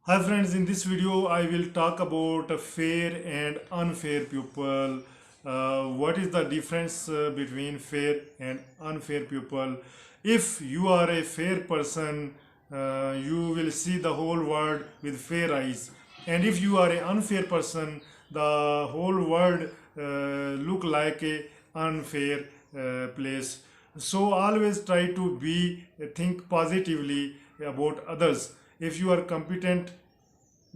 Hi friends, in this video I will talk about a fair and unfair people. What is the difference between fair and unfair people? If you are a fair person, you will see the whole world with fair eyes. And if you are an unfair person, the whole world look like a unfair place. So always try to think positively about others. If you are competent,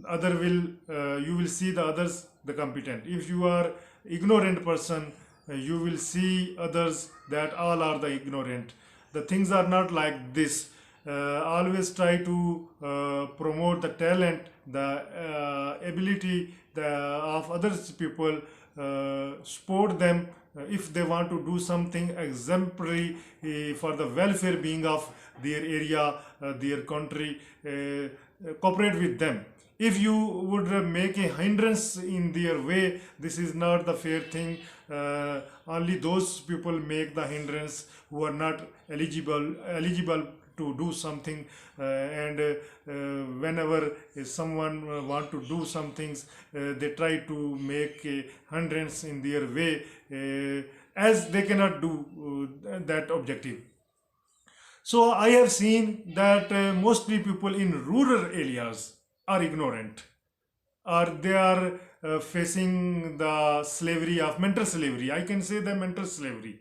other will you will see the others the competent. If you are ignorant person, you will see others that all are the ignorant. The things are not like this. Always try to promote the talent, the ability of others people, support them if they want to do something exemplary for the welfare being of their area, their country. Cooperate with them. If you would make a hindrance in their way, this is not the fair thing. Only those people make the hindrance who are not eligible to do something. And whenever someone want to do some things, they try to make a hindrance in their way, as they cannot do that objective. So I have seen that mostly people in rural areas are ignorant, or they are facing the slavery of mental slavery. I can say the mental slavery.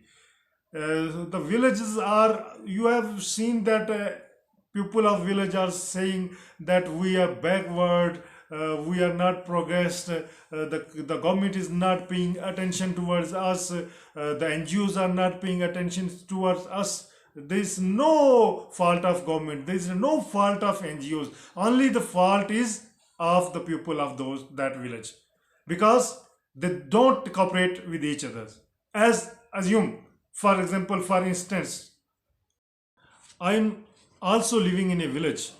The villages are, you have seen that people of village are saying that we are backward, we are not progressed, the government is not paying attention towards us, the NGOs are not paying attention towards us. There is no fault of government, there is no fault of NGOs, only the fault is of the people of those that village, because they don't cooperate with each other. As assume, for example, for instance, I'm also living in a village,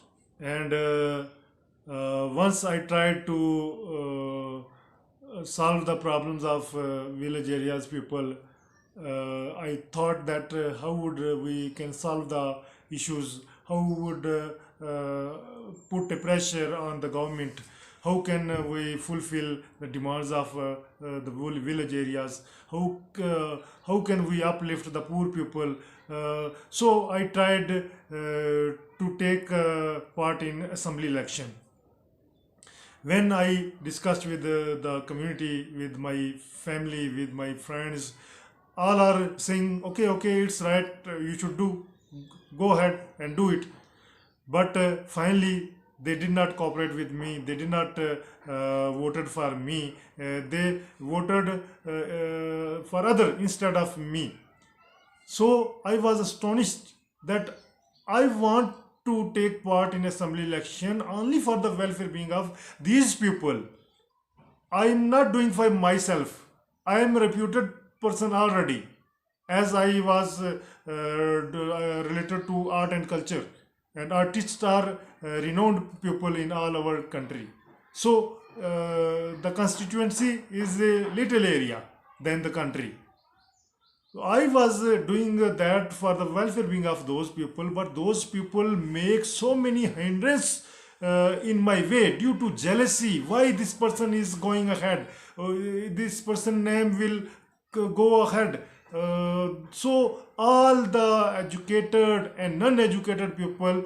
and once I tried to solve the problems of village areas people. I thought that how would we can solve the issues, how would put a pressure on the government, how can we fulfill the demands of the village areas, how can we uplift the poor people. So I tried to take part in assembly election. When I discussed with the community, with my family, with my friends, all are saying, okay, okay, it's right, you should do, go ahead and do it. But finally, they did not cooperate with me. They did not voted for me. They voted for other instead of me. So I was astonished that I want to take part in assembly election only for the welfare being of these people. I am not doing for myself. I am a reputed person already, as I was related to art and culture, and artists are renowned people in all our country. So the constituency is a little area than the country. So I was doing that for the welfare being of those people, but those people make so many hindrances in my way due to jealousy. Why this person is going ahead? This person name will go ahead. So all the educated and non-educated people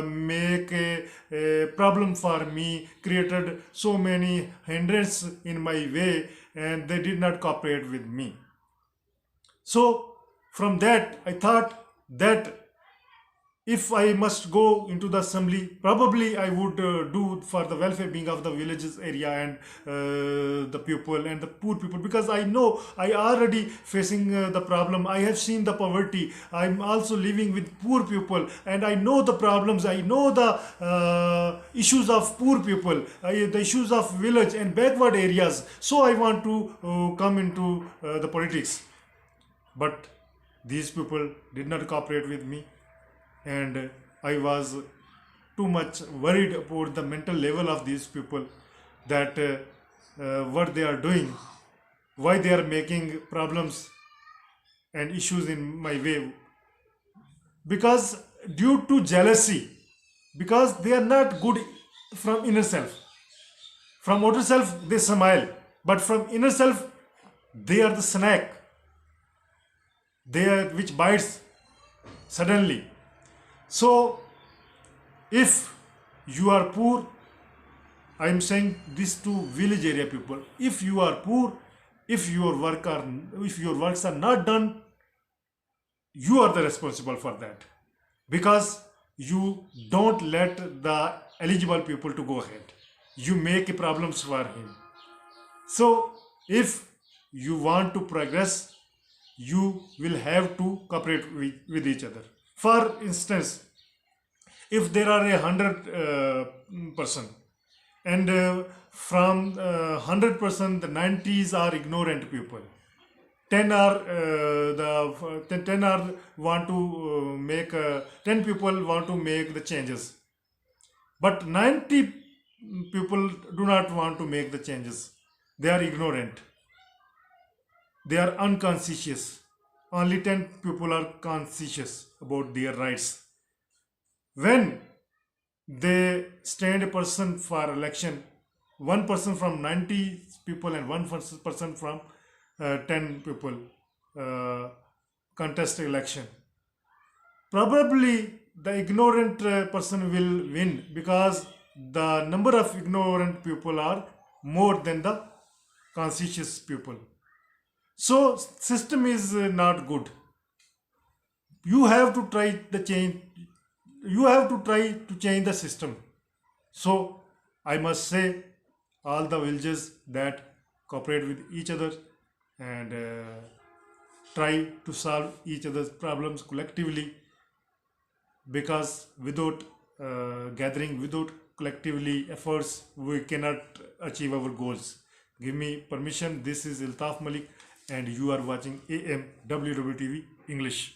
make a problem for me, created so many hindrances in my way, and they did not cooperate with me. So from that, I thought that if I must go into the assembly, probably I would do for the welfare being of the villages area and the people and the poor people, because I know I already facing the problem. I have seen the poverty. I'm also living with poor people, and I know the problems. I know the issues of poor people, the issues of village and backward areas. So I want to come into the politics, but these people did not cooperate with me, and I was too much worried about the mental level of these people, that what they are doing, why they are making problems and issues in my way, because due to jealousy, because they are not good from inner self. From outer self, they smile, but from inner self, they are the snake. They are which bites suddenly. So, if you are poor, I am saying this to village area people. If you are poor, if your works are not done, you are the responsible for that, because you don't let the eligible people to go ahead. You make problems for him. So if you want to progress, you will have to cooperate with each other. For instance, if there are 100 person, and from 100% the 90s are ignorant people, 10 are the 10 are want to make 10 people want to make the changes, but 90 people do not want to make the changes. They are ignorant, they are unconscious. Only 10 people are conscious about their rights. When they stand a person for election, one person from 90 people and one person from 10 people uh, contest election, probably the ignorant person will win, because the number of ignorant people are more than the conscientious people. So system is not good. You have to try the change. You have to try to change the system. So I must say all the villages that cooperate with each other and try to solve each other's problems collectively, because without gathering, without collectively efforts, we cannot achieve our goals. Give me permission. This is Iltaf Malik and you are watching AM WWTV English.